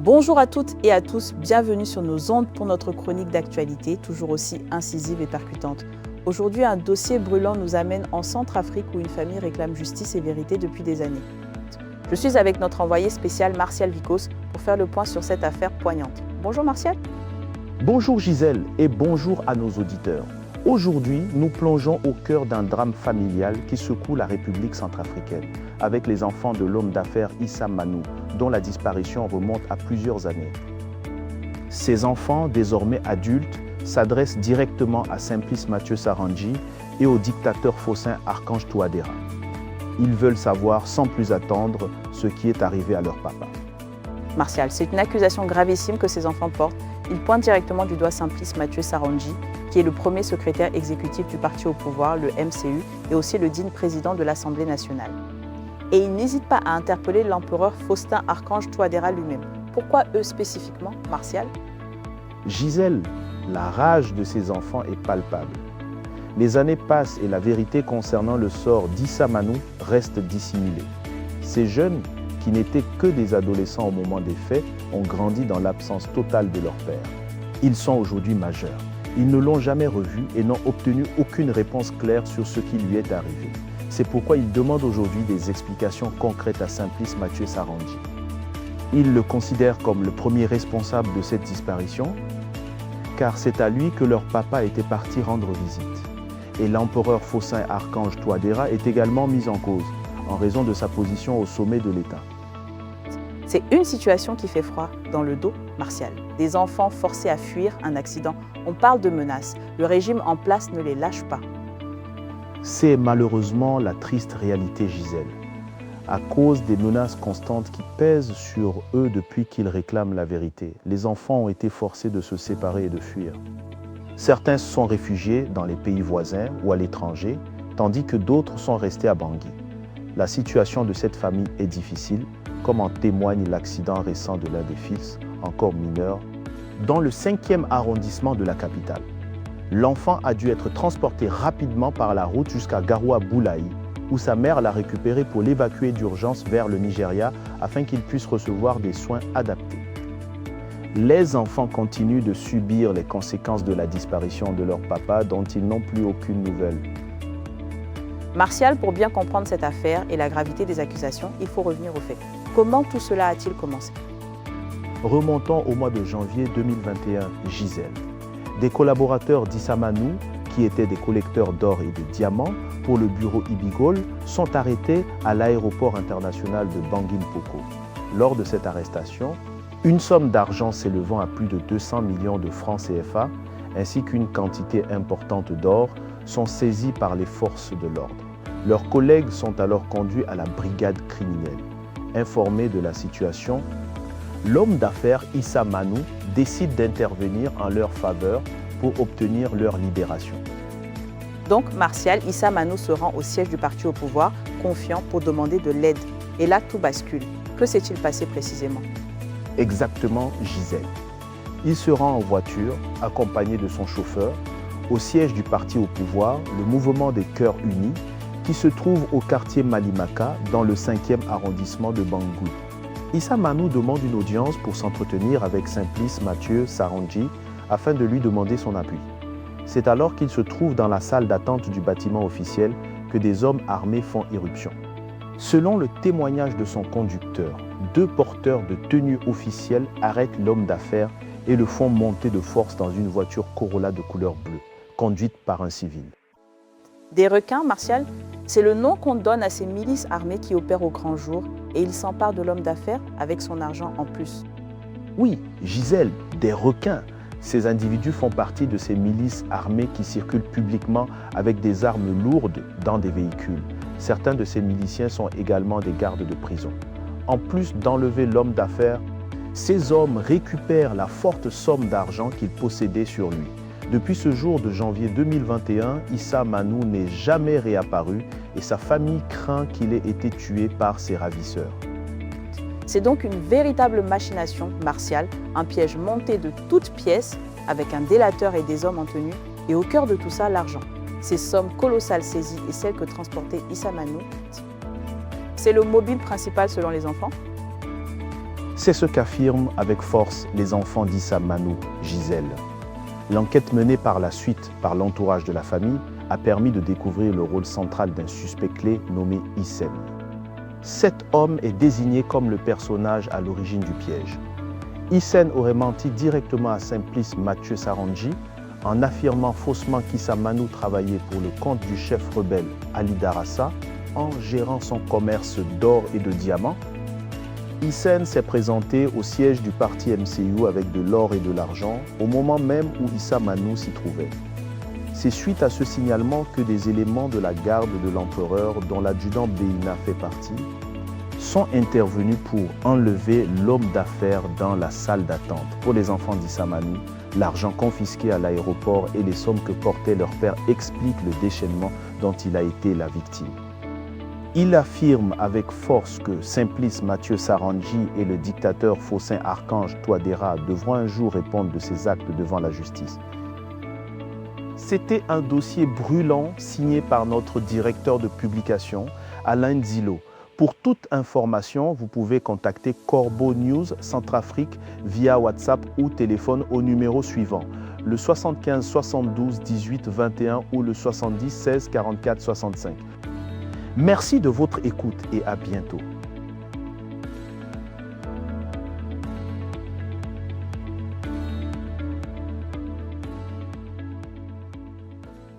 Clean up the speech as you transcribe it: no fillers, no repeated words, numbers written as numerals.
Bonjour à toutes et à tous, bienvenue sur nos ondes pour notre chronique d'actualité, toujours aussi incisive et percutante. Aujourd'hui, un dossier brûlant nous amène en Centrafrique où une famille réclame justice et vérité depuis des années. Je suis avec notre envoyé spécial Martial Vicos pour faire le point sur cette affaire poignante. Bonjour Martial. Bonjour Gisèle et bonjour à nos auditeurs. Aujourd'hui, nous plongeons au cœur d'un drame familial qui secoue la République centrafricaine, avec les enfants de l'homme d'affaires Issa Manou, dont la disparition remonte à plusieurs années. Ces enfants, désormais adultes, s'adressent directement à Simplice Mathieu Sarandji et au dictateur faussin Archange Touadéra. Ils veulent savoir sans plus attendre ce qui est arrivé à leur papa. Martial, c'est une accusation gravissime que ces enfants portent. Ils pointent directement du doigt Simplice Mathieu Sarandji, qui est le premier secrétaire exécutif du parti au pouvoir, le MCU, et aussi le digne président de l'Assemblée nationale. Et ils n'hésitent pas à interpeller l'empereur Faustin Archange Touadéra lui-même. Pourquoi eux spécifiquement, Martial? Gisèle, la rage de ces enfants est palpable. Les années passent et la vérité concernant le sort d'Issa Manou reste dissimulée. Ces jeunes, qui n'étaient que des adolescents au moment des faits, ont grandi dans l'absence totale de leur père. Ils sont aujourd'hui majeurs. Ils ne l'ont jamais revu et n'ont obtenu aucune réponse claire sur ce qui lui est arrivé. C'est pourquoi ils demandent aujourd'hui des explications concrètes à Simplice Mathieu Sarandji. Ils le considèrent comme le premier responsable de cette disparition, car c'est à lui que leur papa était parti rendre visite. Et l'empereur faussin Archange Touadéra est également mis en cause, en raison de sa position au sommet de l'État. C'est une situation qui fait froid dans le dos, Martial. Des enfants forcés à fuir un accident. On parle de menaces. Le régime en place ne les lâche pas. C'est malheureusement la triste réalité, Gisèle. À cause des menaces constantes qui pèsent sur eux depuis qu'ils réclament la vérité, les enfants ont été forcés de se séparer et de fuir. Certains se sont réfugiés dans les pays voisins ou à l'étranger, tandis que d'autres sont restés à Bangui. La situation de cette famille est difficile, comme en témoigne l'accident récent de l'un des fils, encore mineur, dans le 5e arrondissement de la capitale. L'enfant a dû être transporté rapidement par la route jusqu'à Garoua-Boulaï, où sa mère l'a récupéré pour l'évacuer d'urgence vers le Nigeria afin qu'il puisse recevoir des soins adaptés. Les enfants continuent de subir les conséquences de la disparition de leur papa dont ils n'ont plus aucune nouvelle. Martial, pour bien comprendre cette affaire et la gravité des accusations, il faut revenir aux faits. Comment tout cela a-t-il commencé? Remontons au mois de janvier 2021, Gisèle. Des collaborateurs d'Issa Manou, qui étaient des collecteurs d'or et de diamants pour le bureau Ibigol, sont arrêtés à l'aéroport international de Bangui-Mpoko. Lors de cette arrestation, une somme d'argent s'élevant à plus de 200 millions de francs CFA, ainsi qu'une quantité importante d'or, sont saisis par les forces de l'ordre. Leurs collègues sont alors conduits à la brigade criminelle. Informé de la situation, l'homme d'affaires Issa Manou décide d'intervenir en leur faveur pour obtenir leur libération. Donc, Martial, Issa Manou se rend au siège du parti au pouvoir, confiant pour demander de l'aide. Et là, tout bascule. Que s'est-il passé précisément? Exactement, Gisèle. Il se rend en voiture, accompagné de son chauffeur, au siège du parti au pouvoir, le Mouvement des Cœurs Unis, qui se trouve au quartier Malimaka, dans le 5e arrondissement de Bangui. Issa Manou demande une audience pour s'entretenir avec Simplice Mathieu Sarandji afin de lui demander son appui. C'est alors qu'il se trouve dans la salle d'attente du bâtiment officiel que des hommes armés font irruption. Selon le témoignage de son conducteur, 2 porteurs de tenue officielle arrêtent l'homme d'affaires et le font monter de force dans une voiture Corolla de couleur bleue, conduite par un civil. Des requins, Martial, c'est le nom qu'on donne à ces milices armées qui opèrent au grand jour et ils s'emparent de l'homme d'affaires avec son argent en plus. Oui, Gisèle, des requins. Ces individus font partie de ces milices armées qui circulent publiquement avec des armes lourdes dans des véhicules. Certains de ces miliciens sont également des gardes de prison. En plus d'enlever l'homme d'affaires, ces hommes récupèrent la forte somme d'argent qu'ils possédaient sur lui. Depuis ce jour de janvier 2021, Issa Manou n'est jamais réapparu et sa famille craint qu'il ait été tué par ses ravisseurs. C'est donc une véritable machination martiale, un piège monté de toutes pièces avec un délateur et des hommes en tenue et au cœur de tout ça, l'argent. Ces sommes colossales saisies et celles que transportait Issa Manou, c'est le mobile principal selon les enfants? C'est ce qu'affirment avec force les enfants d'Issa Manou, Gisèle. L'enquête menée par la suite par l'entourage de la famille a permis de découvrir le rôle central d'un suspect clé nommé Hissène. Cet homme est désigné comme le personnage à l'origine du piège. Hissène aurait menti directement à Simplice Mathieu Sarandji en affirmant faussement qu'Issa Manou travaillait pour le compte du chef rebelle Ali Darassa en gérant son commerce d'or et de diamants. Hissène s'est présenté au siège du parti MCU avec de l'or et de l'argent au moment même où Issa Manou s'y trouvait. C'est suite à ce signalement que des éléments de la garde de l'empereur, dont l'adjudant Béina fait partie, sont intervenus pour enlever l'homme d'affaires dans la salle d'attente. Pour les enfants d'Issa Manou, l'argent confisqué à l'aéroport et les sommes que portait leur père expliquent le déchaînement dont il a été la victime. Il affirme avec force que Simplice Mathieu Sarandji et le dictateur Faustin Archange Touadéra devront un jour répondre de ses actes devant la justice. C'était un dossier brûlant signé par notre directeur de publication, Alain Zilo. Pour toute information, vous pouvez contacter Corbeau News Centrafrique via WhatsApp ou téléphone au numéro suivant, le 75 72 18 21 ou le 70 16 44 65. Merci de votre écoute et à bientôt.